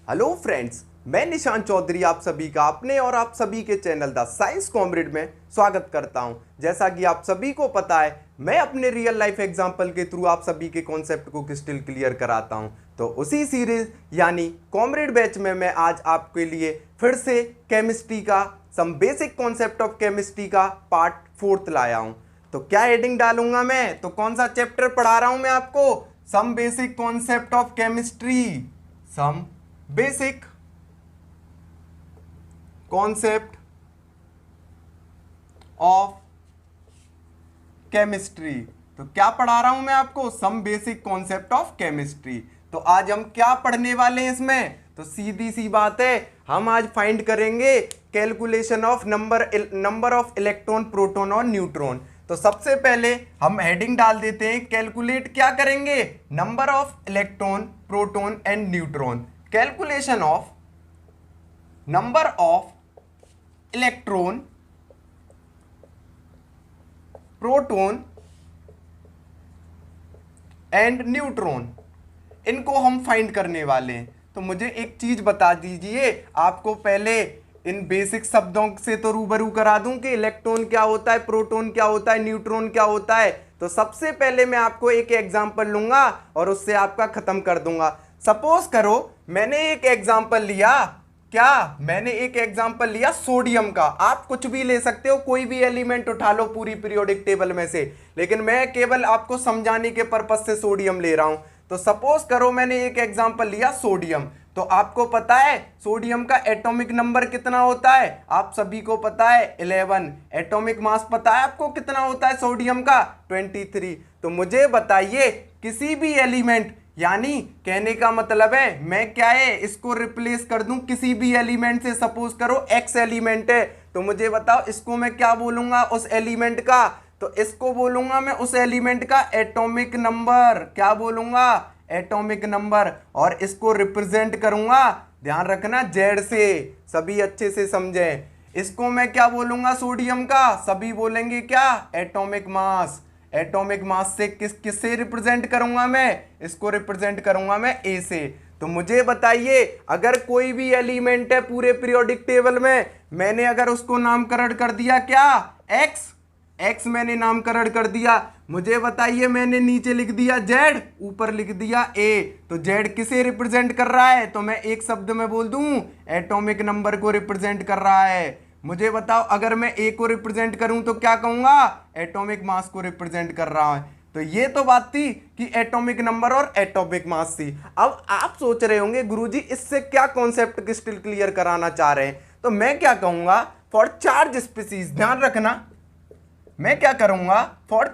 Hello friends, मैं निशान चौधरी आप सभी का अपने और आप सभी के चैनल द साइंस कॉमरेड में स्वागत करता हूं। जैसा कि आप सभी को पता है, मैं अपने रियल लाइफ एग्जांपल के थ्रू आप सभी के कॉन्सेप्ट को क्रिस्टल क्लियर कराता हूं। तो उसी सीरीज यानी कॉमरेड बैच में मैं आज आपके लिए फिर से केमिस्ट्री का some basic concept of chemistry का पार्ट 4 लाया हूं। तो क्या हेडिंग डालूंगा मैं, तो कौन सा चैप्टर पढ़ा रहा हूं मैं आपको? Some basic concept of chemistry, some basic concept of chemistry. तो क्या पढ़ा रहा हूं मैं आपको? Some basic concept of chemistry. तो आज हम क्या पढ़ने वाले हैं इसमें? तो सीधी सी बात है, हम आज फाइंड करेंगे calculation of number of electron, proton और न्यूट्रॉन। तो सबसे पहले हम हेडिंग डाल देते हैं, कैलकुलेट क्या करेंगे? Number of electron, proton and neutron. Calculation of number of electron, proton and neutron, इनको हम फाइंड करने वाले हैं। तो मुझे एक चीज बता दीजिए, आपको पहले इन बेसिक शब्दों से तो रूबरू करा दूं कि इलेक्ट्रॉन क्या होता है, प्रोटॉन क्या होता है, न्यूट्रॉन क्या होता है। तो सबसे पहले मैं आपको एक एग्जांपल लूंगा और उससे आपका खत्म कर दूंगा। सपोज करो मैंने एक एग्जांपल लिया, क्या मैंने एक एग्जांपल लिया सोडियम का। आप कुछ भी ले सकते हो, कोई भी एलिमेंट उठा लो पूरी पीरियोडिक टेबल में से, लेकिन मैं केवल आपको समझाने के पर्पस से सोडियम ले रहा हूं। तो सपोज करो मैंने एक एग्जांपल लिया सोडियम। तो आपको पता है सोडियम का एटॉमिक नंबर कितना होता है? आप सभी को पता है 11। एटॉमिक मास पता है आपको कितना होता है सोडियम का? 23। तो मुझे बताइए किसी भी एलिमेंट, यानी कहने का मतलब है मैं क्या है इसको रिप्लेस कर दूं किसी भी एलिमेंट से। सपोज करो एक्स एलिमेंट है, तो मुझे बताओ इसको मैं क्या बोलूंगा उस एलिमेंट का? तो इसको बोलूंगा मैं उस एलिमेंट का एटॉमिक नंबर। क्या बोलूंगा? Atomic number. और इसको रिप्रेजेंट करूंगा, ध्यान रखना, जेड से। सभी अच्छे से समझें। इसको मैं क्या बोलूंगा सोडियम का? सभी बोलेंगे क्या? Atomic mass. एटॉमिक मास से किससे रिप्रेजेंट करूंगा मैं? इसको रिप्रेजेंट करूंगा मैं ए से। तो मुझे बताइए, अगर कोई भी एलिमेंट है पूरे पीरियोडिक टेबल में, मैंने अगर उसको नामकरण कर दिया क्या? एक्स। एक्स मैंने नामकरण कर दिया। मुझे बताइए मैंने नीचे लिख दिया जेड, ऊपर लिख दिया ए। तो जेड किसे रिप्रेजेंट कर रहा है? तो मैं एक शब्द में बोल दूं, एटॉमिक नंबर को रिप्रेजेंट कर रहा है। मुझे बताओ अगर मैं ए को रिप्रेजेंट करूं तो क्या कहूंगा? एटॉमिक मास को रिप्रेजेंट कर रहा है। तो ये तो बात थी कि एटॉमिक नंबर और एटॉमिक मास थी। अब आप सोच रहे होंगे गुरुजी इससे क्या कॉन्सेप्ट क्रिस्टल क्लियर कराना चाह रहे हैं? तो मैं क्या कहूंगा, फॉर चार्ज स्पीसीज, ध्यान रखना, मैं क्या करूंगा फॉर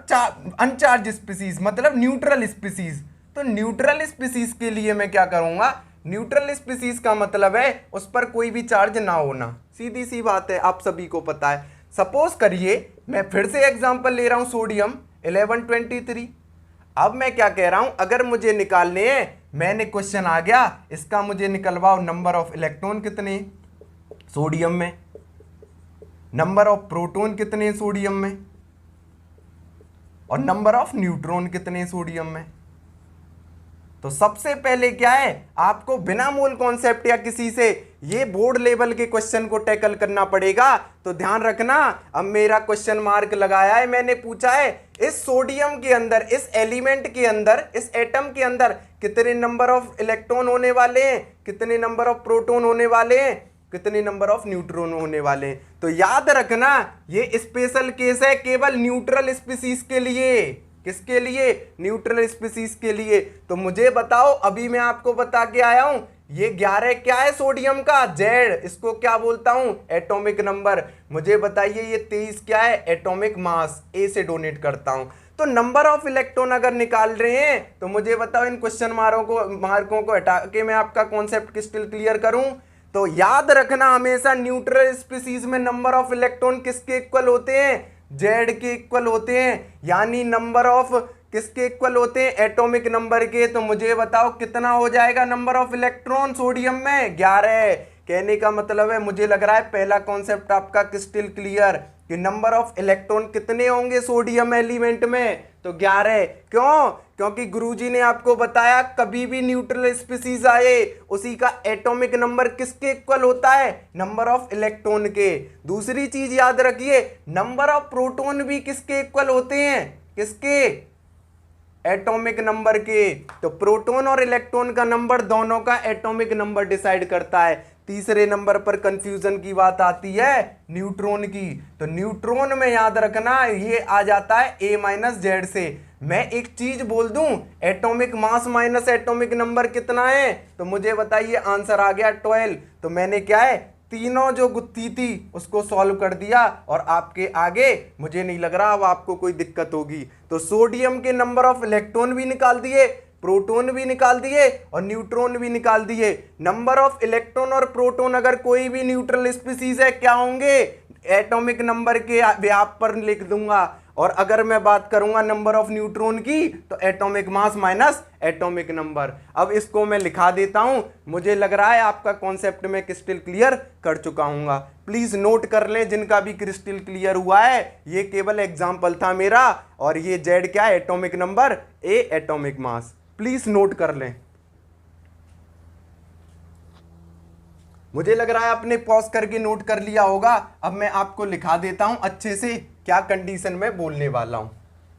अनचार्ज स्पीसीज मतलब न्यूट्रल स्पीसीज। तो न्यूट्रल स्पीसीज के लिए मैं क्या करूंगा? न्यूट्रल स्पीसीज का मतलब है उस पर कोई भी चार्ज ना होना। सीधी सी बात है, आप सभी को पता है। सपोज करिए मैं फिर से एग्जांपल ले रहा हूं सोडियम 1123। अब मैं क्या कह रहा हूं, अगर मुझे निकालने हैं, मैंने क्वेश्चन आ गया इसका, मुझे निकलवाओ नंबर ऑफ इलेक्ट्रॉन कितने सोडियम में, नंबर ऑफ प्रोटॉन कितने सोडियम में, और नंबर ऑफ न्यूट्रॉन कितने सोडियम में। तो सबसे पहले क्या है, आपको बिना मोल कॉन्सेप्ट या किसी से ये बोर्ड लेवल के क्वेश्चन को टैकल करना पड़ेगा। तो ध्यान रखना, अब मेरा क्वेश्चन मार्क लगाया है, मैंने पूछा है इस सोडियम के अंदर, इस एलिमेंट के अंदर, इस एटम के अंदर कितने नंबर ऑफ इलेक्ट्रॉन होने वाले हैं, कितने नंबर ऑफ प्रोटॉन होने वाले हैं, कितने नंबर ऑफ न्यूट्रॉन होने वाले हैं। तो याद रखना ये स्पेशल केस है केवल न्यूट्रल स्पीसीज के लिए। किसके लिए? न्यूट्रल स्पीसीज के लिए। तो मुझे बताओ, अभी मैं आपको बता के आया हूं, ये 11 क्या है सोडियम का? जेड। इसको क्या बोलता हूं? Atomic number. मुझे बताइए ये 23 क्या है? Atomic mass. ए से डोनेट करता हूं। तो नंबर ऑफ इलेक्ट्रॉन अगर निकाल रहे हैं तो मुझे बताओ इन क्वेश्चन मार्कों को हटा के मैं आपका कॉन्सेप्ट क्रिस्टल क्लियर करूं। तो याद रखना हमेशा न्यूट्रल स्पीसीज में नंबर ऑफ इलेक्ट्रॉन किसके इक्वल होते हैं? जेड के इक्वल होते हैं। यानी नंबर ऑफ किसके इक्वल होते हैं? एटॉमिक नंबर के। तो मुझे बताओ कितना हो जाएगा नंबर ऑफ इलेक्ट्रॉन सोडियम में? 11। कहने का मतलब है, मुझे लग रहा है पहला कॉन्सेप्ट आपका क्रिस्टल क्लियर कि नंबर ऑफ इलेक्ट्रॉन कितने होंगे सोडियम एलिमेंट में? तो 11। क्यों? क्योंकि गुरुजी ने आपको बताया कभी भी न्यूट्रल स्पीसीज आए उसी का एटॉमिक नंबर किसके इक्वल होता है, नंबर ऑफ इलेक्ट्रॉन के। दूसरी चीज याद रखिए, नंबर ऑफ प्रोटॉन भी किसके इक्वल होते हैं, किसके, एटॉमिक नंबर के। तो प्रोटॉन और इलेक्ट्रॉन का नंबर दोनों का एटॉमिक नंबर डिसाइड करता है। तीसरे नंबर पर कंफ्यूजन की बात आती है न्यूट्रॉन की। तो न्यूट्रॉन में याद रखना ये आ जाता है ए माइनस जेड से। मैं एक चीज बोल दूं, atomic mass minus atomic number कितना है, तो मुझे बताइए, आंसर आ गया 12। तो मैंने क्या है, तीनों जो गुत्थी थी उसको सॉल्व कर दिया और आपके आगे मुझे नहीं लग रहा अब आपको कोई दिक्कत होगी। तो सोडियम के नंबर ऑफ इलेक्ट्रॉन भी निकाल दिए, प्रोटॉन भी निकाल दिए और न्यूट्रॉन भी निकाल दिए। नंबर ऑफ इलेक्ट्रॉन और प्रोटॉन अगर कोई भी न्यूट्रल स्पीसीज है क्या होंगे, एटॉमिक नंबर के व्याप पर लिख दूंगा। और अगर मैं बात करूंगा नंबर ऑफ न्यूट्रॉन की तो atomic mass minus atomic number. अब इसको मैं लिखा देता हूं, मुझे लग रहा है आपका कॉन्सेप्ट में क्रिस्टल क्लियर कर चुका हूंगा। प्लीज नोट कर लें जिनका भी क्रिस्टल क्लियर हुआ है, ये केवल एग्जांपल था मेरा। और ये जेड क्या है, atomic number, A atomic mass. Please note कर लें। मुझे लग रहा है आपने पॉज करके नोट कर लिया होगा। अब मैं आपको लिखा देता हूं अच्छे से क्या कंडीशन में बोलने वाला हूं,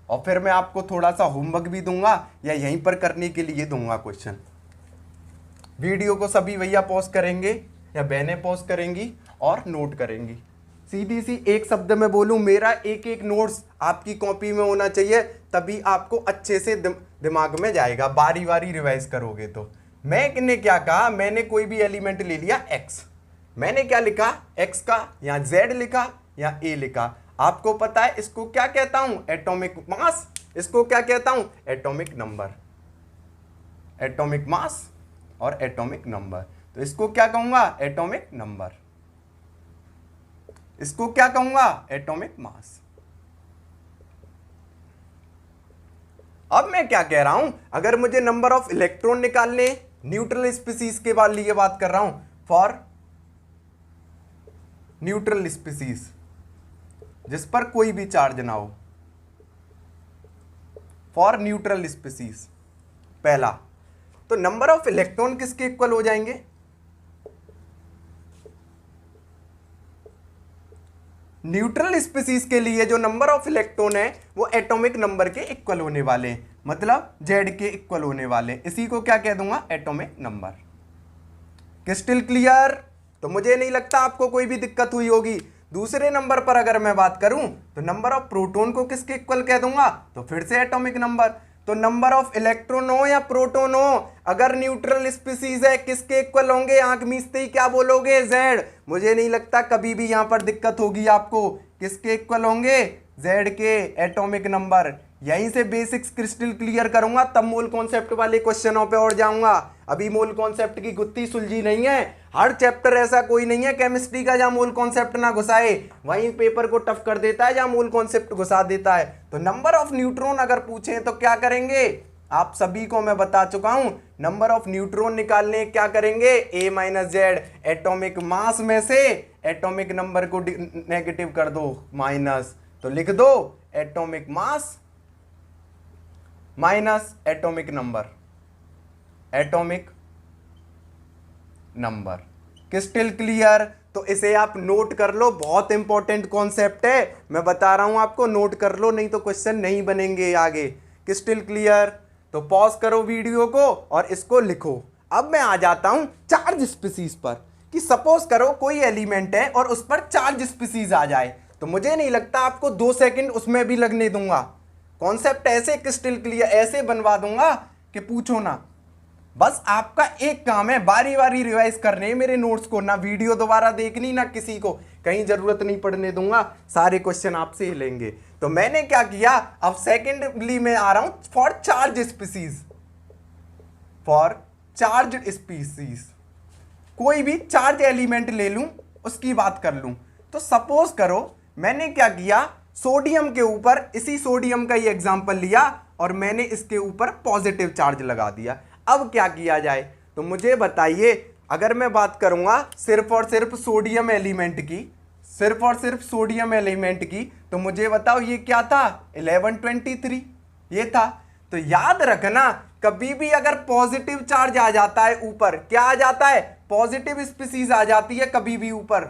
और फिर मैं आपको थोड़ा सा होमवर्क भी दूंगा या यहीं पर करने के लिए दूंगा क्वेश्चन। वीडियो को सभी भैया पॉज करेंगे या बहनें पॉज करेंगी और नोट करेंगी। सीधी सी एक शब्द में बोलूं, मेरा एक एक नोट्स आपकी कॉपी में होना चाहिए, तभी आपको अच्छे से दिमाग में जाएगा। बारी बारी रिवाइज करोगे तो। मैंने क्या कहा, मैंने कोई भी एलिमेंट ले लिया x, मैंने क्या लिखा x का, या z लिखा या a लिखा। आपको पता है इसको क्या कहता हूं, एटॉमिक मास। इसको क्या कहता हूं, एटॉमिक नंबर। एटॉमिक मास और एटॉमिक नंबर। तो इसको क्या कहूंगा, एटॉमिक नंबर। इसको क्या कहूंगा, एटॉमिक मास। अब मैं क्या कह रहा हूं, अगर मुझे नंबर ऑफ इलेक्ट्रॉन निकालने, न्यूट्रल स्पीसीज के लिए बात कर रहा हूं, फॉर न्यूट्रल स्पीसीज जिस पर कोई भी चार्ज ना हो, फॉर न्यूट्रल स्पीसीज पहला, तो नंबर ऑफ इलेक्ट्रॉन किसके इक्वल हो जाएंगे, न्यूट्रल स्पीसीज के लिए जो नंबर ऑफ इलेक्ट्रॉन है वो एटॉमिक नंबर के इक्वल होने वाले हैं, मतलब जेड के इक्वल होने वाले। इसी को क्या कह दूंगा, एटॉमिक नंबर। Crystal clear. तो मुझे नहीं लगता आपको कोई भी दिक्कत हुई होगी। दूसरे नंबर पर अगर मैं बात करूं तो नंबर ऑफ प्रोटॉन को किसके इक्वल कह दूंगा, तो फिर से एटॉमिक नंबर। तो नंबर ऑफ इलेक्ट्रॉन हो या प्रोटॉन हो, अगर न्यूट्रल स्पीसीज है किसके इक्वल होंगे, आंख मीचते ही क्या बोलोगे, जेड। मुझे नहीं लगता कभी भी यहां पर दिक्कत होगी आपको। किसके इक्वल होंगे, जेड के एटॉमिक नंबर। यहीं से बेसिक्स क्रिस्टल क्लियर करूंगा, तब मूल कॉन्सेप्ट वाले क्वेश्चनों पे और जाऊंगा। अभी मूल कॉन्सेप्ट की गुत्थी सुलझी नहीं है। हर चैप्टर ऐसा कोई नहीं है केमिस्ट्री का जहां मूल कॉन्सेप्ट ना घुसाए, वहीं पेपर को टफ कर देता है जहां मूल कॉन्सेप्ट घुसा देता है। तो नंबर ऑफ न्यूट्रॉन अगर पूछें तो क्या करेंगे, आप सभी को मैं बता चुका हूं, नंबर ऑफ न्यूट्रॉन निकालने क्या करेंगे, ए माइनस जेड, एटॉमिक मास में से एटॉमिक नंबर को नेगेटिव कर दो माइनस, तो लिख दो atomic mass minus atomic number, atomic number. Crystal clear. तो इसे आप नोट कर लो, बहुत इंपॉर्टेंट कॉन्सेप्ट है, मैं बता रहा हूं आपको, नोट कर लो, नहीं तो क्वेश्चन नहीं बनेंगे आगे। Crystal clear. तो पॉज करो वीडियो को और इसको लिखो। अब मैं आ जाता हूं चार्ज स्पीसीज पर, कि सपोज करो कोई एलिमेंट है और उस पर चार्ज स्पीसीज आ जाए, तो मुझे नहीं लगता आपको 2 सेकंड उसमें भी लगने दूंगा। कॉन्सेप्ट ऐसे क्रिस्टल क्लियर ऐसे बनवा दूंगा कि पूछो ना। बस आपका एक काम है, बारी बारी रिवाइज करने मेरे नोट्स को, ना वीडियो दोबारा देखनी, ना किसी को कहीं जरूरत नहीं पड़ने दूंगा, सारे क्वेश्चन आपसे ही लेंगे। तो मैंने क्या किया, अब सेकेंडली में आ रहा हूं for charge species. For charge species कोई भी चार्ज एलिमेंट ले लूं, उसकी बात कर लूं। तो सपोज करो मैंने क्या किया, सोडियम के ऊपर, इसी सोडियम का ही एग्जांपल लिया और मैंने इसके ऊपर पॉजिटिव चार्ज लगा दिया। अब क्या किया जाए, तो मुझे बताइए, अगर मैं बात करूंगा सिर्फ और सिर्फ सोडियम एलिमेंट की, सिर्फ और सिर्फ सोडियम एलिमेंट की, तो मुझे बताओ ये क्या था, 1123 ये था। तो याद रखना कभी भी अगर पॉजिटिव चार्ज आ जाता है ऊपर, क्या आ जाता है, पॉजिटिव स्पीसीज आ जाती है कभी भी ऊपर,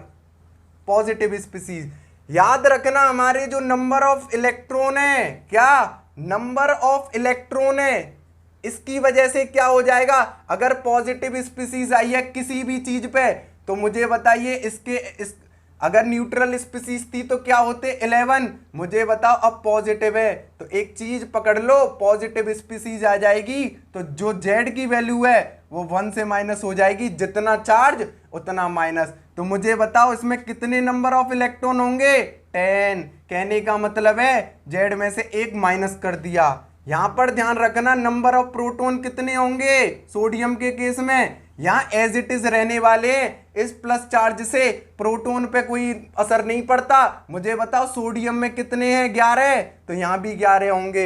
पॉजिटिव स्पीसीज। याद रखना हमारे जो नंबर ऑफ इलेक्ट्रॉन है, क्या नंबर ऑफ इलेक्ट्रॉन है, इसकी वजह से क्या हो जाएगा, अगर पॉजिटिव स्पीसीज आई है किसी भी चीज पे तो मुझे बताइए इस अगर न्यूट्रल स्पीसीज थी तो क्या होते 11, मुझे बताओ अब पॉजिटिव है तो एक चीज पकड़ लो, पॉजिटिव स्पीसीज आ जाएगी तो जो जेड की वैल्यू है वो 1 से माइनस हो जाएगी, जितना चार्ज उतना माइनस। तो मुझे बताओ इसमें कितने नंबर ऑफ इलेक्ट्रॉन होंगे, 10। कहने का मतलब है जेड में से एक माइनस कर दिया। यहां पर ध्यान रखना नंबर ऑफ प्रोटॉन कितने होंगे, सोडियम के केस में यहां एज इट इज रहने वाले, इस प्लस चार्ज से प्रोटॉन पे कोई असर नहीं पड़ता। मुझे बताओ सोडियम में कितने हैं, 11, तो यहां भी 11 होंगे।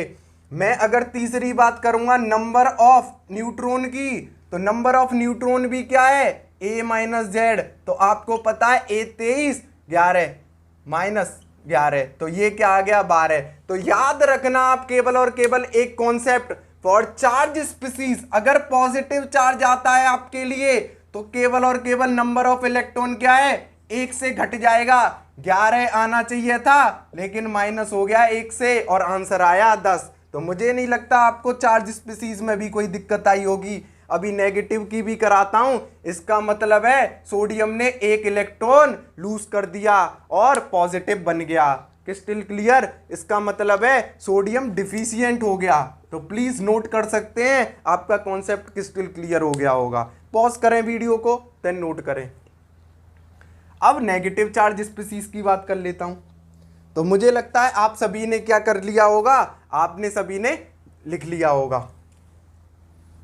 मैं अगर तीसरी बात करूंगा नंबर ऑफ न्यूट्रॉन की, तो नंबर ऑफ न्यूट्रॉन भी क्या है, ए माइनस जेड, तो आपको पता है ए 23, 11 माइनस 11, तो ये क्या आ गया 12। तो याद रखना आप केवल और केवल एक कॉन्सेप्ट, फॉर चार्ज स्पीसीज अगर पॉजिटिव चार्ज आता है आपके लिए तो केवल और केवल नंबर ऑफ इलेक्ट्रॉन क्या है, 1 से घट जाएगा। 11 आना चाहिए था लेकिन माइनस हो गया 1 से और आंसर आया 10। तो मुझे नहीं लगता आपको चार्ज स्पीसीज में भी कोई दिक्कत आई होगी। अभी नेगेटिव की भी कराता हूं, इसका मतलब है सोडियम ने 1 इलेक्ट्रॉन लूज कर दिया और पॉजिटिव बन गया। क्रिस्टल क्लियर, इसका मतलब है सोडियम डिफिशियंट हो गया। तो प्लीज नोट कर सकते हैं, आपका कॉन्सेप्ट क्रिस्टल क्लियर हो गया होगा। पॉज करें वीडियो को, देन नोट करें। अब नेगेटिव चार्ज स्पीसीज की बात कर लेता हूं। तो मुझे लगता है आप सभी ने क्या कर लिया होगा, आपने सभी ने लिख लिया होगा।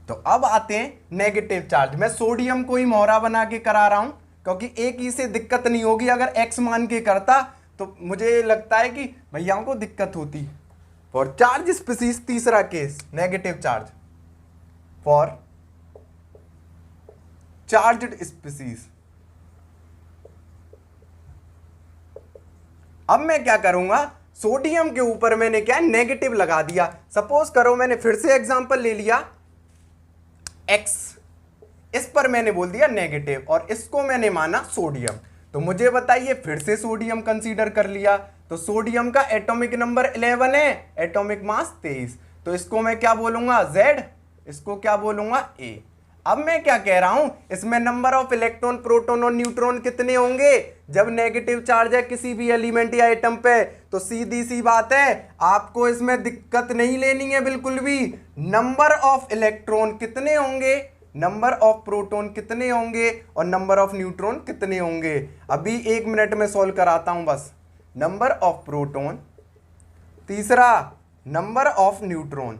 तो अब आते हैं नेगेटिव चार्ज। मैं सोडियम को ही मोहरा बना के करा रहा हूं क्योंकि एक ही से दिक्कत नहीं होगी, अगर एक्स मान के करता तो मुझे लगता है कि भैयाओं को दिक्कत होती। फॉर चार्ज स्पीसीज तीसरा case, negative charge for charged species. अब मैं क्या करूंगा, सोडियम के ऊपर मैंने क्या नेगेटिव लगा दिया। सपोज करो मैंने फिर से एग्जांपल ले लिया एक्स, इस पर मैंने बोल दिया नेगेटिव और इसको मैंने माना सोडियम। तो मुझे बताइए फिर से सोडियम कंसीडर कर लिया तो सोडियम का एटॉमिक नंबर 11 है, एटॉमिक मास 23, तो इसको मैं क्या बोलूंगा Z, इसको क्या बोलूंगा A। अब मैं क्या कह रहा हूं, इसमें नंबर ऑफ इलेक्ट्रॉन प्रोटॉन और न्यूट्रॉन कितने होंगे, जब नेगेटिव चार्ज है किसी भी एलिमेंट या एटम पे तो सीधी सी बात है आपको इसमें दिक्कत नहीं लेनी है बिल्कुल भी। नंबर ऑफ इलेक्ट्रॉन कितने होंगे, नंबर ऑफ प्रोटॉन कितने होंगे और नंबर ऑफ न्यूट्रॉन कितने होंगे। अभी 1 मिनट में सॉल्व कराता हूं बस। नंबर ऑफ प्रोटॉन, तीसरा नंबर ऑफ न्यूट्रॉन।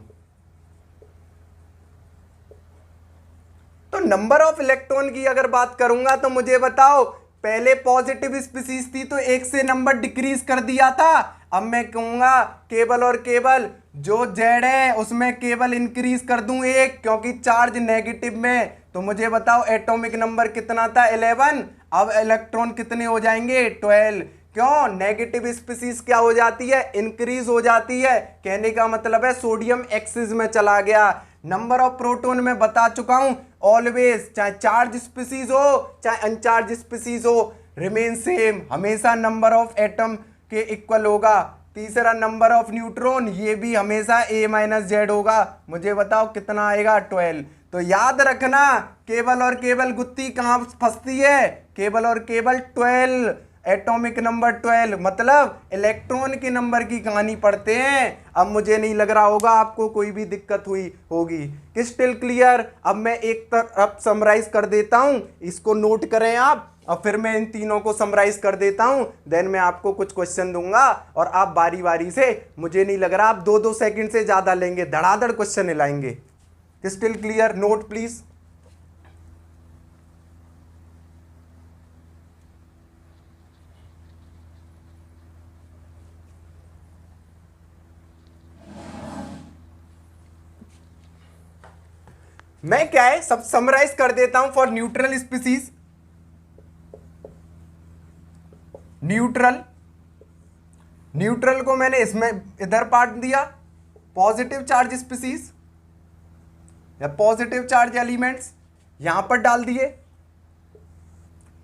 तो नंबर ऑफ इलेक्ट्रॉन की अगर बात करूंगा तो मुझे बताओ पहले पॉजिटिव स्पीसीज थी तो 1 से नंबर डिक्रीज कर दिया था। अब मैं कहूंगा केवल और केवल जो जेड है उसमें केवल इंक्रीज कर दूं 1, क्योंकि चार्ज नेगेटिव में। तो मुझे बताओ एटॉमिक नंबर कितना था 11, अब इलेक्ट्रॉन कितने हो जाएंगे 12। क्यों, नेगेटिव स्पीसीज क्या हो जाती है, इंक्रीज हो जाती है। कहने का मतलब है सोडियम एक्सिस में चला गया। नंबर ऑफ प्रोटॉन में बता चुका हूं, ऑलवेज चाहे चार्ज स्पीसीज हो चाहे अनचार्ज स्पीसीज हो रिमेन सेम, हमेशा नंबर ऑफ एटम के इक्वल होगा। तीसरा नंबर ऑफ न्यूट्रॉन, ये भी हमेशा A माइनस जेड होगा। मुझे बताओ कितना आएगा 12। तो याद रखना केवल और केवल गुत्ती कहां फंसती है, केवल और केवल 12, एटॉमिक नंबर 12, मतलब इलेक्ट्रॉन के नंबर की कहानी पढ़ते हैं। अब मुझे नहीं लग रहा होगा आपको कोई भी दिक्कत हुई होगी। Crystal clear. अब मैं एक तरफ समराइज कर देता हूं, इसको नोट करें आप, और फिर मैं इन तीनों को समराइज कर देता हूं, देन मैं आपको कुछ क्वेश्चन दूंगा और आप बारी बारी से, मुझे नहीं लग रहा आप 2-2 सेकंड से ज्यादा लेंगे, धड़ाधड़ क्वेश्चन हिलाएंगे। Crystal clear, note please. मैं क्या है सब समराइज कर देता हूं फॉर न्यूट्रल स्पीसीज। न्यूट्रल को मैंने इसमें इधर पार्ट दिया, पॉजिटिव चार्ज स्पीसीज या पॉजिटिव चार्ज एलिमेंट्स यहां पर डाल दिए,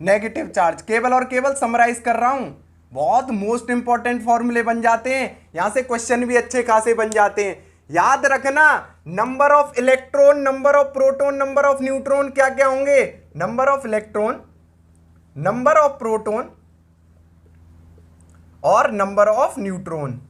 नेगेटिव चार्ज केवल और केवल समराइज कर रहा हूं, बहुत मोस्ट इंपॉर्टेंट फॉर्मूले बन जाते हैं, यहां से क्वेश्चन भी अच्छे खासे बन जाते हैं। याद रखना, number of electron, number of proton, number of neutron क्या क्या होंगे, number of electron, number of proton और number of neutron.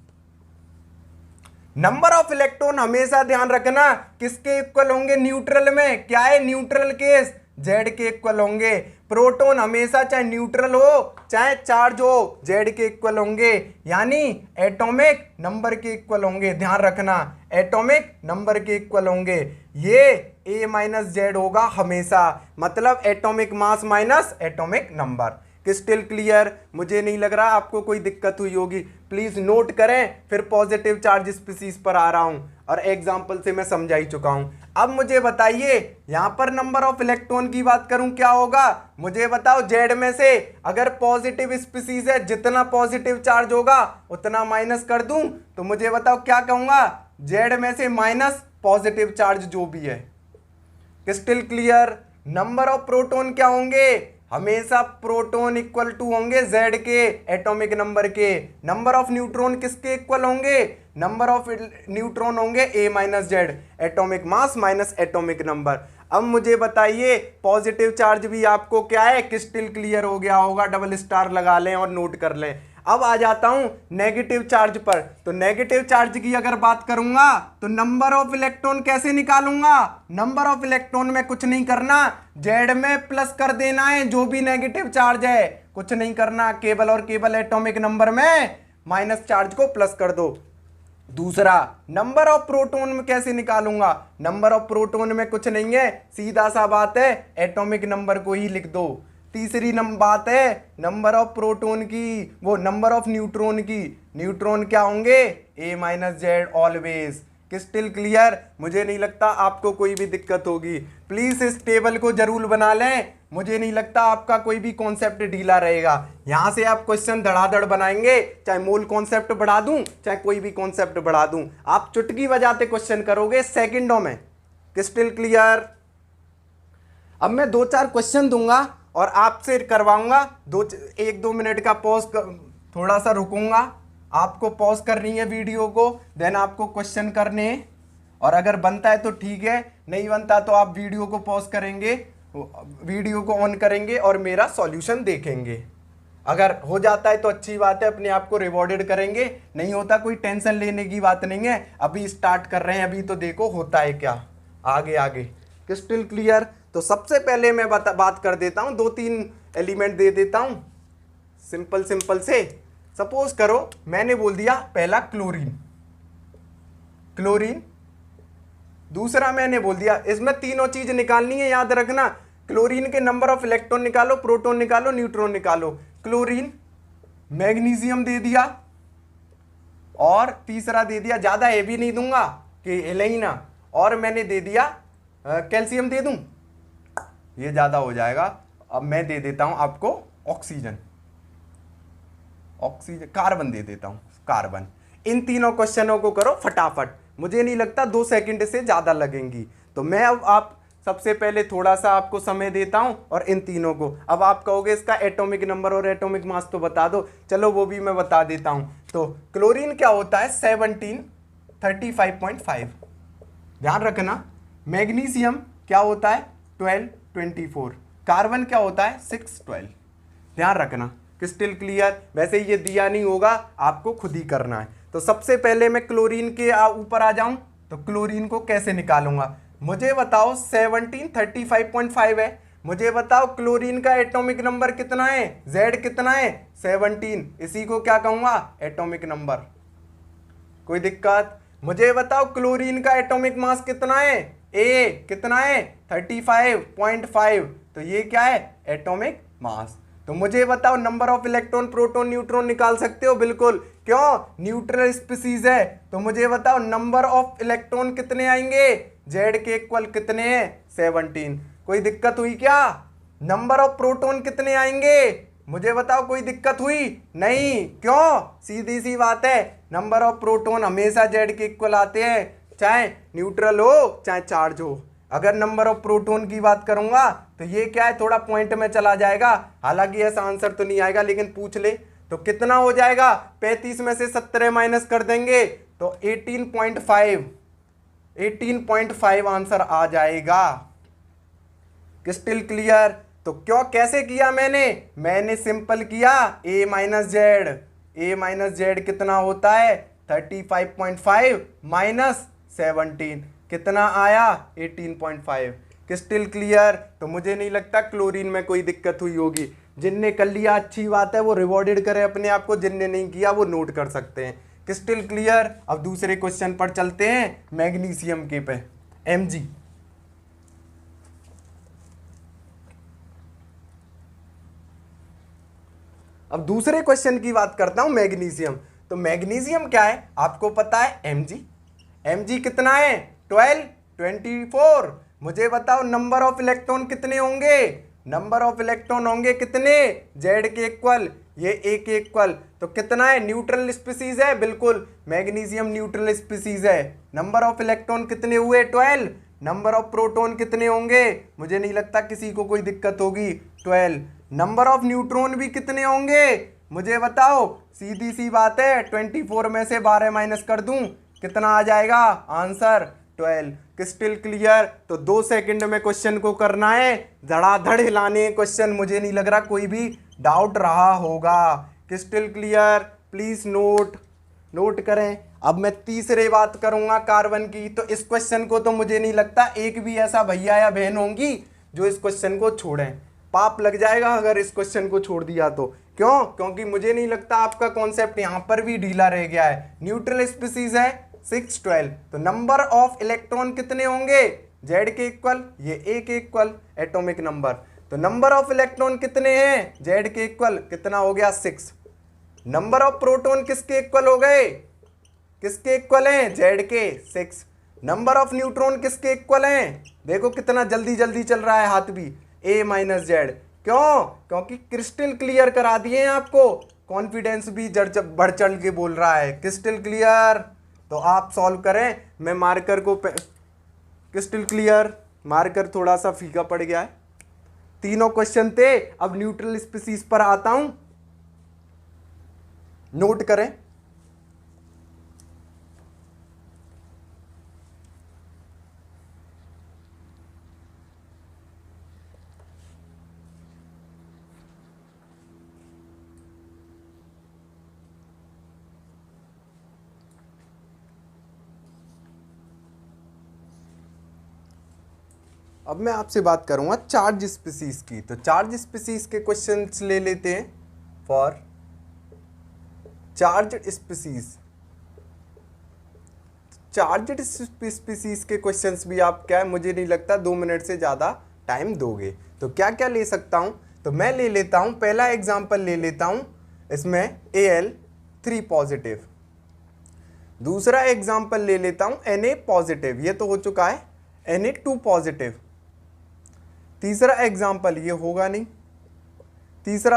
Number of electron हमेशा ध्यान रखना किसके इक्वल होंगे, न्यूट्रल में, क्या है न्यूट्रल केस, जेड के इक्वल होंगे। प्रोटॉन हमेशा चाहे न्यूट्रल हो चाहे चार्ज हो, जेड के इक्वल होंगे, यानी एटॉमिक नंबर के इक्वल होंगे। ध्यान रखना, एटॉमिक नंबर के इक्वल होंगे, ये ए माइनस जेड होगा हमेशा, मतलब atomic mass minus atomic number. Crystal clear? मुझे नहीं लग रहा आपको कोई दिक्कत हुई होगी, प्लीज नोट करें। फिर पॉजिटिव चार्ज स्पीसीज पर आ रहा हूं और एग्जाम्पल से मैं समझा ही चुका हूं। अब मुझे बताइए, यहां पर नंबर ऑफ इलेक्ट्रॉन की बात करूं क्या होगा, मुझे बताओ। जेड में से अगर पॉजिटिव स्पीसीज है, जितना पॉजिटिव चार्ज होगा उतना माइनस कर दूं, तो मुझे बताओ क्या कहूंगा, जेड में से माइनस पॉजिटिव चार्ज जो भी है। Crystal clear? Number of proton क्या होंगे, हमेशा प्रोटॉन इक्वल टू होंगे जेड के एटॉमिक नंबर के। नंबर ऑफ न्यूट्रॉन किसके इक्वल होंगे, नंबर ऑफ न्यूट्रॉन होंगे A minus Z, atomic mass minus atomic number. अब मुझे बताइए, पॉजिटिव चार्ज भी आपको क्या है, क्रिस्टल क्लियर हो गया होगा, डबल स्टार लगा लें और नोट कर लें। अब आ जाता हूं नेगेटिव चार्ज पर। तो नेगेटिव चार्ज की अगर बात करूंगा तो नंबर ऑफ इलेक्ट्रॉन कैसे निकालूंगा, नंबर ऑफ इलेक्ट्रॉन में कुछ नहीं करना, जेड में प्लस कर देना है जो भी नेगेटिव चार्ज है, कुछ नहीं करना, केवल और केवल एटॉमिक नंबर में माइनस चार्ज को प्लस कर दो। दूसरा, नंबर ऑफ प्रोटॉन में कैसे निकालूंगा, नंबर ऑफ प्रोटॉन में कुछ नहीं है, सीधा सा बात है, एटॉमिक नंबर को ही लिख दो। तीसरी बात है नंबर ऑफ प्रोटॉन की, वो नंबर ऑफ न्यूट्रॉन की, न्यूट्रॉन क्या होंगे, A minus Z always. Crystal clear? मुझे नहीं लगता आपको कोई भी दिक्कत होगी, प्लीज इस टेबल को जरूर बना लें, मुझे नहीं लगता आपका कोई भी कॉन्सेप्ट ढीला रहेगा। यहां से आप क्वेश्चन धड़ाधड़ बनाएंगे, चाहे मूल कॉन्सेप्ट बढ़ा दूं चाहे कोई भी कॉन्सेप्ट बढ़ा दूं, आप चुटकी बजाते क्वेश्चन करोगे सेकंडों में। Crystal clear? अब मैं 2-4 क्वेश्चन दूंगा और आपसे करवाऊंगा, 1-2 मिनट का पॉज, थोड़ा सा रुकूंगा, आपको पॉज करनी है वीडियो को, देन आपको क्वेश्चन करने हैं, और अगर बनता है तो ठीक है, नहीं बनता तो आप वीडियो को पॉज करेंगे, वीडियो को ऑन करेंगे और मेरा सॉल्यूशन देखेंगे। अगर हो जाता है तो अच्छी बात है, अपने आप को रिवॉर्डेड करेंगे, नहीं होता कोई टेंशन लेने की बात नहीं है, अभी स्टार्ट कर रहे हैं, अभी तो देखो होता है क्या आगे आगे। Crystal clear? तो सबसे पहले मैं बात कर देता हूं, 2-3 एलिमेंट दे देता हूं सिंपल सिंपल से। सपोज करो मैंने बोल दिया पहला क्लोरीन, क्लोरीन, दूसरा मैंने बोल दिया, इसमें तीनों चीज निकालनी है, याद रखना, क्लोरीन के नंबर ऑफ इलेक्ट्रॉन निकालो, प्रोटॉन निकालो, न्यूट्रॉन निकालो। क्लोरीन, मैग्नीशियम दे दिया और तीसरा दे दिया, ज्यादा हेवी नहीं दूंगा कि हिले ही ना, और मैंने दे दिया कैल्शियम दे दूं, ये ज्यादा हो जाएगा। अब मैं दे देता हूं आपको ऑक्सीजन, ऑक्सीजन, कार्बन दे देता हूं, कार्बन। इन तीनों क्वेश्चनों को करो फटाफट, मुझे नहीं लगता 2 सेकंड से ज्यादा लगेंगी। तो मैं अब आप सबसे पहले थोड़ा सा आपको समय देता हूं और इन तीनों को, अब आप कहोगे इसका एटॉमिक नंबर और एटॉमिक मास तो बता दो, चलो वो भी मैं बता देता हूं। तो क्लोरीन क्या होता है 1735.5, ध्यान रखना। मैग्नीशियम क्या होता है 1224, कार्बन क्या होता है 612, ध्यान रखना। Crystal clear? वैसे ये दिया नहीं होगा, आपको खुद ही करना है। तो सबसे पहले मैं क्लोरीन के ऊपर आ जाऊं, तो क्लोरीन को कैसे निकालूंगा, मुझे बताओ 1735.5 है, मुझे बताओ क्लोरीन का एटॉमिक नंबर कितना है, Z कितना है 17, इसी को क्या कहूंगा एटॉमिक नंबर। कोई दिक्कत? मुझे बताओ क्लोरीन का एटॉमिक मास कितना है, A कितना है 35.5, तो ये क्या है एटॉमिक मास। तो मुझे बताओ number of electron, proton, neutron निकाल सकते हो, बिल्कुल, क्यों न्यूट्रल स्पीसीज है। तो मुझे बताओ नंबर ऑफ इलेक्ट्रॉन कितने आएंगे, Z के इक्वल कितने हैं 17, कोई दिक्कत हुई क्या। नंबर ऑफ प्रोटॉन कितने आएंगे, मुझे बताओ कोई दिक्कत हुई? नहीं, क्यों? सीधी सी बात है, नंबर ऑफ प्रोटॉन हमेशा जेड के इक्वल आते हैं, चाहे न्यूट्रल हो चाहे चार्ज हो। अगर नंबर ऑफ प्रोटॉन की बात करूंगा तो ये क्या है, थोड़ा पॉइंट में चला जाएगा, हालांकि ऐसा आंसर तो नहीं आएगा, लेकिन पूछ ले तो कितना हो जाएगा? 35 में से 17 माइनस कर देंगे तो 18.5 आंसर आ जाएगा। Crystal clear? तो क्यों, कैसे किया मैंने सिंपल किया, a माइनस जेड कितना होता है? 35.5 माइनस 17 कितना आया? 18.5। Crystal clear? तो मुझे नहीं लगता क्लोरीन में कोई दिक्कत हुई होगी। जिनने कर लिया अच्छी बात है, वो रिवॉर्डेड करे अपने आप को, जिनने नहीं किया वो नोट कर सकते हैं। Crystal clear? अब दूसरे क्वेश्चन पर चलते हैं, मैग्नीशियम के पे, Mg। अब दूसरे क्वेश्चन की बात करता हूं, मैग्नीशियम। तो मैग्नीशियम क्या है आपको पता है? Mg कितना है? 12, 24। मुझे बताओ नंबर ऑफ इलेक्ट्रॉन कितने होंगे? नंबर ऑफ इलेक्ट्रॉन होंगे कितने? जेड के इक्वल, ये ए के इक्वल। तो कितना है? न्यूट्रल स्पीसीज है, बिल्कुल मैग्नीशियम न्यूट्रल स्पीसीज है। नंबर ऑफ इलेक्ट्रॉन कितने हुए? 12। नंबर ऑफ प्रोटॉन कितने होंगे? मुझे नहीं लगता किसी को कोई दिक्कत होगी, 12। नंबर ऑफ न्यूट्रॉन भी कितने होंगे? मुझे बताओ, सीधी सी बात है, 24 में से 12 माइनस कर दूं, कितना आ जाएगा आंसर? 12। Crystal clear? तो 2 सेकंड में क्वेश्चन को करना है, धड़ाधड़ हिलाने क्वेश्चन, मुझे नहीं लग रहा कोई भी डाउट रहा होगा। Crystal clear? प्लीज नोट करें। अब मैं तीसरे बात करूंगा कार्बन की। तो इस क्वेश्चन को तो मुझे नहीं लगता एक भी ऐसा भैया या बहन होंगी जो इस क्वेश्चन को छोड़ें। पाप लग जाएगा अगर इस क्वेश्चन को छोड़ दिया तो। क्यों? क्योंकि मुझे नहीं लगता आपका कॉन्सेप्ट यहां पर भी ढीला रह गया है। न्यूट्रल स्पीसीज है 6, 12। तो नंबर ऑफ इलेक्ट्रॉन कितने होंगे? जेड के इक्वल, ये ए के इक्वल, एटॉमिक नंबर। तो नंबर ऑफ इलेक्ट्रॉन कितने हैं? जेड के इक्वल, कितना हो गया? 6। नंबर ऑफ प्रोटॉन किसके इक्वल हो गए? किसके इक्वल हैं? जेड के, 6। नंबर ऑफ न्यूट्रॉन किसके इक्वल हैं? देखो कितना जल्दी जल्दी चल रहा है हाथ भी, a माइनस जेड। क्यों? क्योंकि क्रिस्टल क्लियर करा दिए हैं आपको, कॉन्फिडेंस भी बढ़ चढ़ के बोल रहा है। Crystal clear? तो आप सॉल्व करें, मैं मार्कर को क्रिस्टल क्लियर? मार्कर थोड़ा सा फीका पड़ गया है, तीनों क्वेश्चन थे। अब न्यूट्रल स्पीसीज पर आता हूं, नोट करें। अब मैं आपसे बात करूंगा चार्ज स्पीसीज की। तो चार्ज स्पीसीज के क्वेश्चंस ले लेते हैं। For charge species, charge species के क्वेश्चंस भी आप क्या है, मुझे नहीं लगता 2 मिनट से ज़्यादा टाइम दोगे। तो क्या क्या ले सकता हूं? तो मैं ले लेता हूं, पहला एग्जांपल ले लेता हूं, इसमें Al3 पॉजिटिव। दूसरा एग्जांपल ले लेता हूं Na पॉजिटिव, ये तो हो चुका है, Na2 पॉजिटिव। तीसरा एग्जाम्पल, ये होगा नहीं, तीसरा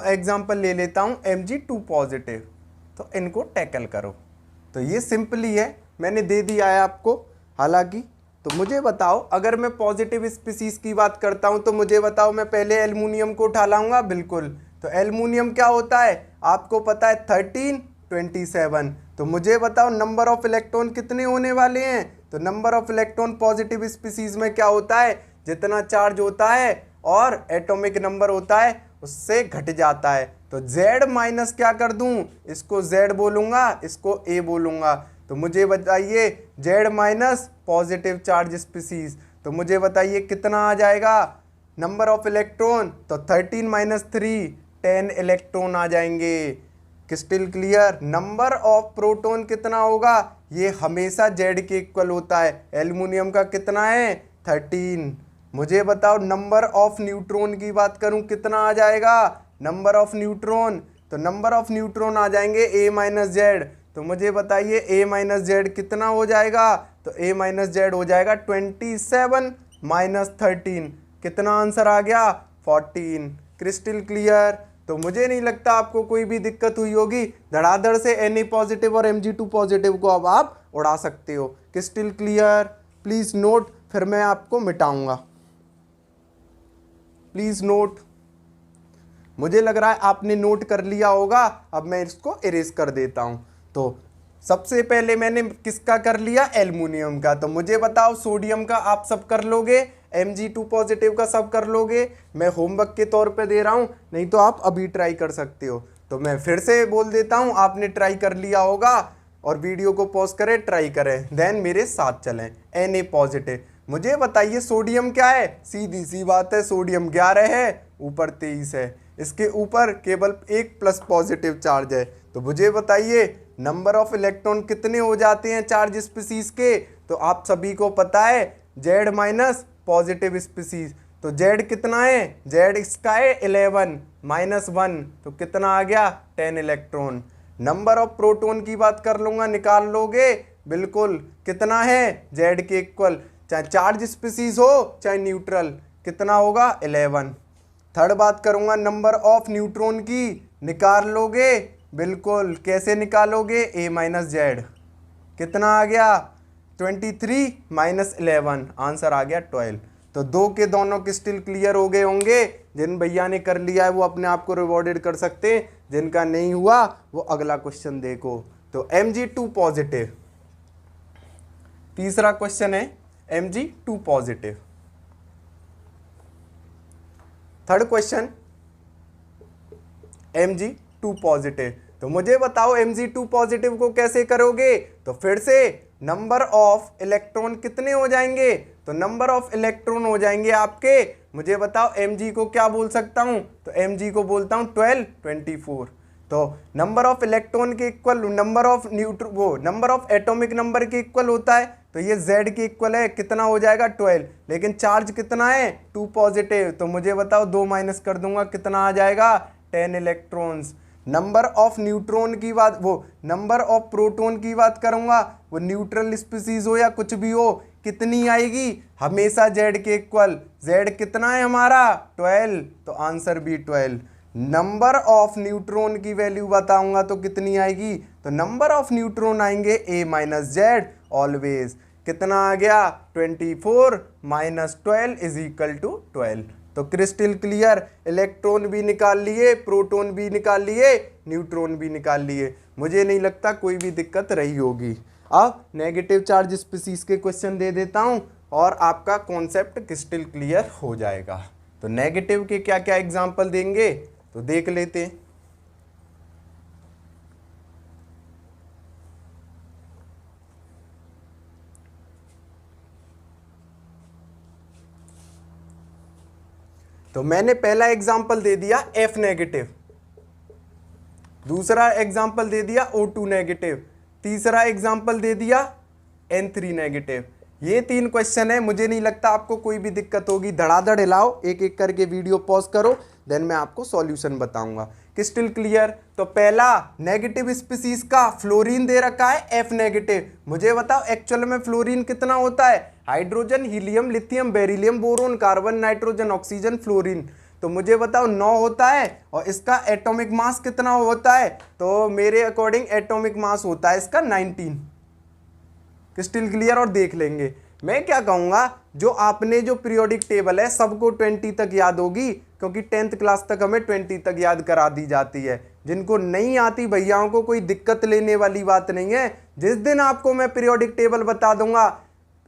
एग्जाम्पल ले लेता हूं Mg2 पॉजिटिव। तो इनको टैकल करो। तो ये सिंपली है, मैंने दे दिया है आपको हालांकि। तो मुझे बताओ, अगर मैं पॉजिटिव स्पीसीज की बात करता हूं तो मुझे बताओ, मैं पहले एल्युमिनियम को उठा लाऊंगा, बिल्कुल। तो एल्युमिनियम क्या होता है आपको पता है, 13, 27। तो मुझे बताओ नंबर ऑफ इलेक्ट्रॉन कितने होने वाले हैं? तो number of electron positive species में क्या होता है, जितना चार्ज होता है और एटॉमिक नंबर होता है उससे घट जाता है। तो Z माइनस क्या कर दूं, इसको Z बोलूंगा, इसको A बोलूंगा। तो मुझे बताइए Z minus positive charge species, तो मुझे बताइए कितना आ जाएगा नंबर ऑफ इलेक्ट्रॉन? तो 13 माइनस 3, 10 इलेक्ट्रॉन आ जाएंगे। Crystal clear? Number of proton कितना होगा? ये हमेशा Z के इक्वल होता है। एल्युमिनियम का कितना है? 13। मुझे बताओ नंबर ऑफ न्यूट्रॉन की बात करूं, कितना आ जाएगा नंबर ऑफ न्यूट्रॉन? तो नंबर ऑफ न्यूट्रॉन आ जाएंगे A माइनस जेड। तो मुझे बताइए A माइनस जेड कितना हो जाएगा? तो A माइनस जेड हो जाएगा 27 माइनस 13, कितना आंसर आ गया? 14। Crystal clear? तो मुझे नहीं लगता आपको कोई भी दिक्कत हुई होगी। धड़ाधड़ से Na पॉजिटिव और Mg2 पॉजिटिव को अब आप उड़ा सकते हो। Crystal clear? प्लीज नोट, फिर मैं आपको मिटाऊंगा। Please note. मुझे लग रहा है आपने नोट कर लिया होगा। अब मैं इसको इरेज कर देता हूं। तो सबसे पहले मैंने किसका कर लिया? एल्युमिनियम का। तो मुझे बताओ सोडियम का आप सब कर लोगे, Mg2 पॉजिटिव का सब कर लोगे। मैं होमवर्क के तौर पे दे रहा हूं, नहीं तो आप अभी ट्राई कर सकते हो। तो मैं फिर से बोल देता हूं, आपने ट्राई कर लिया होगा और वीडियो को पॉज करें, ट्राई करें, देन मेरे साथ चलें। Na positive. मुझे बताइए सोडियम क्या है? सीधी सी बात है, सोडियम 11 है, ऊपर 23 है, इसके ऊपर केवल एक प्लस पॉजिटिव चार्ज है। तो मुझे बताइए नंबर ऑफ इलेक्ट्रॉन कितने हो जाते हैं चार्ज स्पीसीज के? तो आप सभी को पता है Z माइनस पॉजिटिव स्पीसीज। तो Z कितना है? Z इसका है 11 माइनस 1, तो कितना आ गया? 10 इलेक्ट्रॉन। नंबर ऑफ प्रोटॉन की बात कर लूंगा, निकाल लोगे? बिल्कुल। कितना है? Z के इक्वल, चाहे चार्ज स्पीसीज हो चाहे न्यूट्रल, कितना होगा? 11। थर्ड बात करूंगा नंबर ऑफ न्यूट्रॉन की, निकाल लोगे? बिल्कुल। कैसे निकालोगे? A माइनस Z, कितना आ गया? 23 माइनस 11, आंसर आ गया 12। तो दो के दोनों क्रिस्टल क्लियर हो गए होंगे। जिन भैया ने कर लिया है वो अपने आप को रिवॉर्डेड कर सकते हैं, जिनका नहीं हुआ वो अगला क्वेश्चन देखो। तो Mg2 पॉजिटिव, तीसरा क्वेश्चन है Mg2 positive. Third question Mg2 positive. तो मुझे बताओ Mg2 पॉजिटिव को कैसे करोगे? तो फिर से नंबर ऑफ इलेक्ट्रॉन कितने हो जाएंगे? तो नंबर ऑफ इलेक्ट्रॉन हो जाएंगे आपके, मुझे बताओ Mg को क्या बोल सकता हूं? तो Mg को बोलता हूं 12, 24। तो नंबर ऑफ इलेक्ट्रॉन के equal number of number of atomic number के इक्वल होता है। तो ये Z के इक्वल है, कितना हो जाएगा? 12। लेकिन चार्ज कितना है? 2 पॉजिटिव। तो मुझे बताओ 2 माइनस कर दूंगा, कितना आ जाएगा? 10 इलेक्ट्रॉन्स। नंबर ऑफ न्यूट्रॉन की बात, नंबर ऑफ प्रोटॉन की बात करूंगा, वो न्यूट्रल स्पीसीज हो या कुछ भी हो, कितनी आएगी? हमेशा Z के इक्वल। Z कितना है हमारा? 12, तो आंसर भी 12। नंबर ऑफ न्यूट्रॉन की वैल्यू बताऊंगा तो कितनी आएगी? तो नंबर ऑफ न्यूट्रॉन आएंगे A माइनस Z ऑलवेज। कितना आ गया? 24 माइनस 12 इज इक्वल टू 12। तो क्रिस्टल क्लियर, इलेक्ट्रॉन भी निकाल लिए, प्रोटॉन भी निकाल लिए, न्यूट्रॉन भी निकाल लिए। मुझे नहीं लगता कोई भी दिक्कत रही होगी। अब नेगेटिव चार्ज स्पीसीज के क्वेश्चन दे देता हूं और आपका कॉन्सेप्ट क्रिस्टल क्लियर हो जाएगा। तो नेगेटिव के क्या क्या एग्जाम्पल देंगे तो देख लेते हैं। तो मैंने पहला एग्जाम्पल दे दिया F नेगेटिव, दूसरा एग्जाम्पल दे दिया O2 नेगेटिव, तीसरा एग्जाम्पल दे दिया N3 नेगेटिव। ये 3 क्वेश्चन है, मुझे नहीं लगता आपको कोई भी दिक्कत होगी। धड़ाधड़ हिलाओ, एक एक करके वीडियो पॉज करो, देन मैं आपको सॉल्यूशन बताऊंगा। Crystal clear? तो पहला नेगेटिव स्पीसीज का फ्लोरीन दे रखा है F नेगेटिव। मुझे बताओ एक्चुअल में फ्लोरीन कितना होता है? Hydrogen, helium, lithium, beryllium, boron, carbon, nitrogen, oxygen, fluorine. तो मुझे बताओ 9 होता है और इसका एटॉमिक मास कितना होता है? तो मेरे अकॉर्डिंग एटॉमिक मास होता है इसका 19। Crystal clear? और देख लेंगे। मैं क्या कहूँगा, जो आपने जो पीरियोडिक टेबल है सबको 20 तक याद होगी, क्योंकि 10th क्लास तक हमें 20 तक याद करा दी जाती है। जिनको नहीं आती भैयाओं को कोई दिक्कत लेने वाली बात नहीं है। जिस दिन आपको मैं पीरियोडिक टेबल बता दूंगा,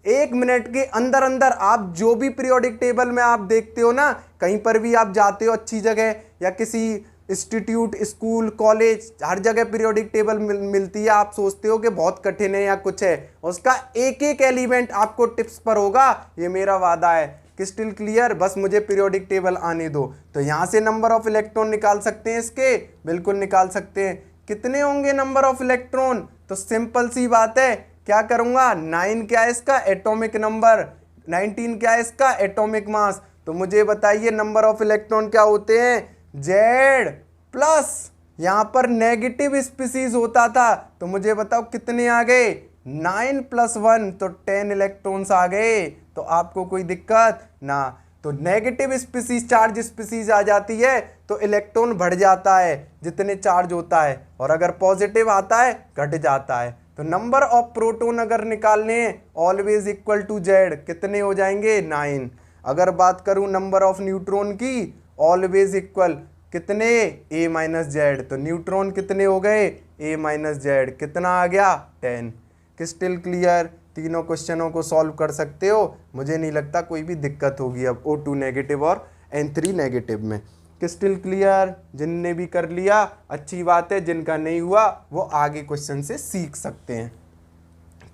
1 मिनट के अंदर अंदर आप जो भी पीरियोडिक टेबल में आप देखते हो ना, कहीं पर भी आप जाते हो अच्छी जगह या किसी इंस्टीट्यूट, स्कूल, कॉलेज, हर जगह पीरियोडिक टेबल मिलती है। आप सोचते हो कि बहुत कठिन है या कुछ है, उसका एक एक एलिमेंट आपको टिप्स पर होगा, ये मेरा वादा है। Crystal clear? बस मुझे पीरियोडिक टेबल आने दो। तो यहाँ से नंबर ऑफ इलेक्ट्रॉन निकाल सकते हैं इसके, बिल्कुल निकाल सकते हैं। कितने होंगे नंबर ऑफ इलेक्ट्रॉन? तो सिंपल सी बात है, क्या करूँगा, 9 क्या है इसका एटॉमिक नंबर, 19 क्या है इसका एटॉमिक मास। तो मुझे बताइए नंबर ऑफ इलेक्ट्रॉन क्या होते हैं? Z प्लस यहाँ पर नेगेटिव स्पीसीज होता था, तो मुझे बताओ कितने आ गए? 9 + 1, तो 10 इलेक्ट्रॉन्स आ गए। तो आपको कोई दिक्कत ना। तो नेगेटिव स्पीसीज चार्ज स्पीसीज आ जाती है तो इलेक्ट्रॉन बढ़ जाता है जितने चार्ज होता है, और अगर पॉजिटिव आता है घट जाता है। तो नंबर ऑफ प्रोटॉन अगर निकालने हैं ऑलवेज इक्वल टू जेड, कितने हो जाएंगे 9। अगर बात करूं नंबर ऑफ न्यूट्रॉन की ऑलवेज इक्वल कितने ए माइनस जेड, तो न्यूट्रॉन कितने हो गए ए माइनस जेड, कितना आ गया 10। क्रिस्टल क्लियर, तीनों क्वेश्चनों को सॉल्व कर सकते हो, मुझे नहीं लगता कोई भी दिक्कत होगी अब O2 नेगेटिव और N3 नेगेटिव में। क्रिस्टल क्लियर, जिनने भी कर लिया अच्छी बात है, जिनका नहीं हुआ वो आगे क्वेश्चन से सीख सकते हैं।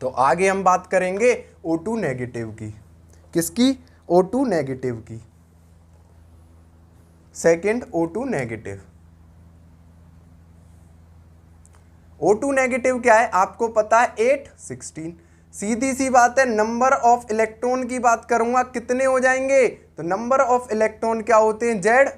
तो आगे हम बात करेंगे O2 नेगेटिव की। किसकी? O2 नेगेटिव की। Second O2 negative. O2 negative क्या है आपको पता है 8 16। सीधी सी बात है, नंबर ऑफ इलेक्ट्रॉन की बात करूंगा कितने हो जाएंगे, तो नंबर ऑफ इलेक्ट्रॉन क्या होते हैं जेड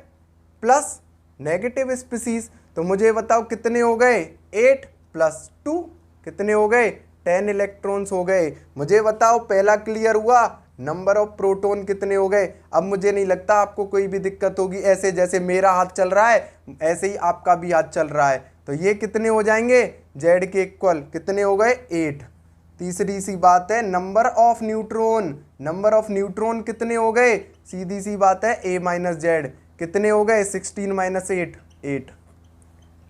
प्लस नेगेटिव स्पीसीज। तो मुझे बताओ कितने हो गए 8 + 2 कितने हो गए 10 इलेक्ट्रॉन्स हो गए। मुझे बताओ पहला क्लियर हुआ, नंबर ऑफ प्रोटॉन कितने हो गए। अब मुझे नहीं लगता आपको कोई भी दिक्कत होगी, ऐसे जैसे मेरा हाथ चल रहा है ऐसे ही आपका भी हाथ चल रहा है। तो ये कितने हो जाएंगे जेड के इक्वल, कितने हो गए 8। तीसरी सी बात है number of neutron, number of neutron कितने हो गए, सीधी सी बात है ए माइनस जेड, कितने हो गए 16 - 8 8।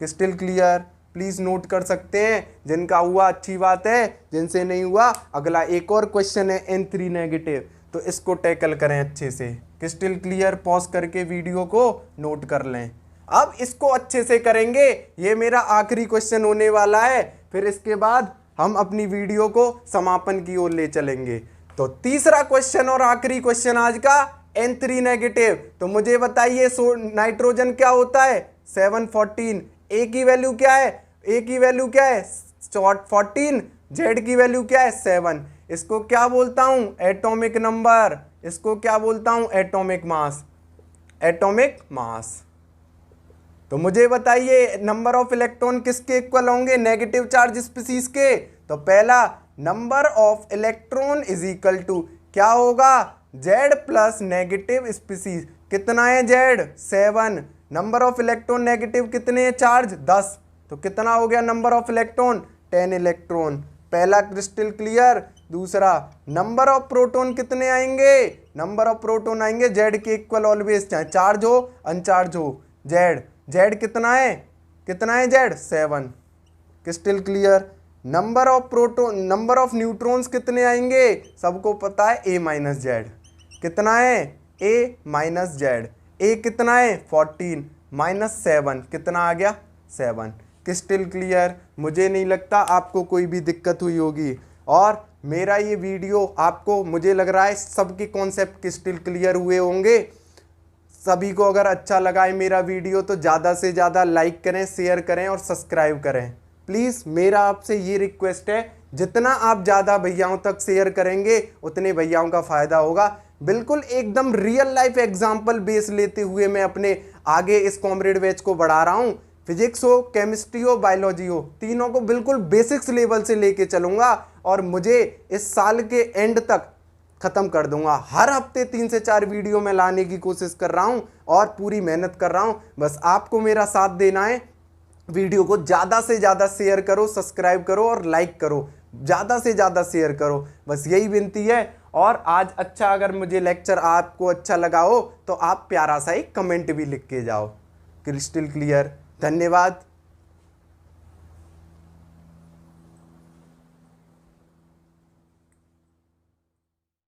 क्रिस्टल क्लियर, प्लीज नोट कर सकते हैं, जिनका हुआ अच्छी बात है, जिनसे नहीं हुआ अगला एक और क्वेश्चन है N3 नेगेटिव, तो इसको टैकल करें अच्छे से। क्रिस्टल क्लियर, पॉज करके वीडियो को नोट कर लें। अब इसको अच्छे से करेंगे, ये मेरा आखिरी क्वेश्चन होने वाला है, फिर इसके बाद हम अपनी वीडियो को समापन की ओर ले चलेंगे। तो तीसरा क्वेश्चन और आखिरी क्वेश्चन आज का N3 नेगेटिव। तो मुझे बताइए नाइट्रोजन क्या होता है 714, ए की वैल्यू क्या है, ए की वैल्यू क्या है 14, जेड की वैल्यू क्या है 7। इसको क्या बोलता हूं एटॉमिक नंबर, इसको क्या बोलता हूं एटॉमिक मास, एटॉमिक मास। तो मुझे बताइए नंबर ऑफ इलेक्ट्रॉन किसके इक्वल होंगे, नेगेटिव चार्ज स्पीसीज के। तो पहला number of electron is equal to क्या होगा जेड प्लस नेगेटिव स्पीसीज, कितना है Z 7, number of electron negative कितने हैं चार्ज 10, तो कितना हो गया नंबर ऑफ इलेक्ट्रॉन 10 इलेक्ट्रॉन। पहला क्रिस्टल क्लियर। दूसरा नंबर ऑफ प्रोटॉन कितने आएंगे, नंबर ऑफ प्रोटॉन आएंगे जेड के इक्वल ऑलवेज, चाहे चार्ज हो अनचार्ज हो। जेड, जेड कितना है Z 7। Crystal clear. Number of proton, number of neutrons कितने आएंगे, सबको पता है ए माइनस जेड, कितना है ए माइनस जेड, ए कितना है 14 - 7, कितना आ गया 7। क्रिस्टल क्लियर, मुझे नहीं लगता आपको कोई भी दिक्कत हुई होगी, और मेरा ये वीडियो आपको मुझे लग रहा है सबके कॉन्सेप्ट क्रिस्टल क्लियर हुए होंगे। सभी को अगर अच्छा लगा है मेरा वीडियो तो ज़्यादा से ज़्यादा लाइक करें, शेयर करें और सब्सक्राइब करें। प्लीज़ मेरा आपसे ये रिक्वेस्ट है, जितना आप ज़्यादा भैयाओं तक शेयर करेंगे उतने भैयाओं का फ़ायदा होगा। बिल्कुल एकदम रियल लाइफ एग्जाम्पल बेस लेते हुए मैं अपने आगे इस कॉमरेड बैच को बढ़ा रहा हूँ। फिजिक्स हो, केमिस्ट्री हो, बायोलॉजी हो, तीनों को बिल्कुल बेसिक्स लेवल से लेके चलूँगा, और मुझे इस साल के एंड तक ख़त्म कर दूंगा। हर हफ्ते 3 से 4 वीडियो में लाने की कोशिश कर रहा हूं और पूरी मेहनत कर रहा हूं। बस आपको मेरा साथ देना है। वीडियो को ज़्यादा से ज़्यादा शेयर करो, सब्सक्राइब करो और लाइक करो, ज़्यादा से ज़्यादा शेयर करो, बस यही विनती है। और आज अच्छा अगर मुझे लेक्चर आपको अच्छा लगा हो तो आप प्यारा सा एक कमेंट भी लिख के जाओ। क्रिस्टल क्लियर, धन्यवाद।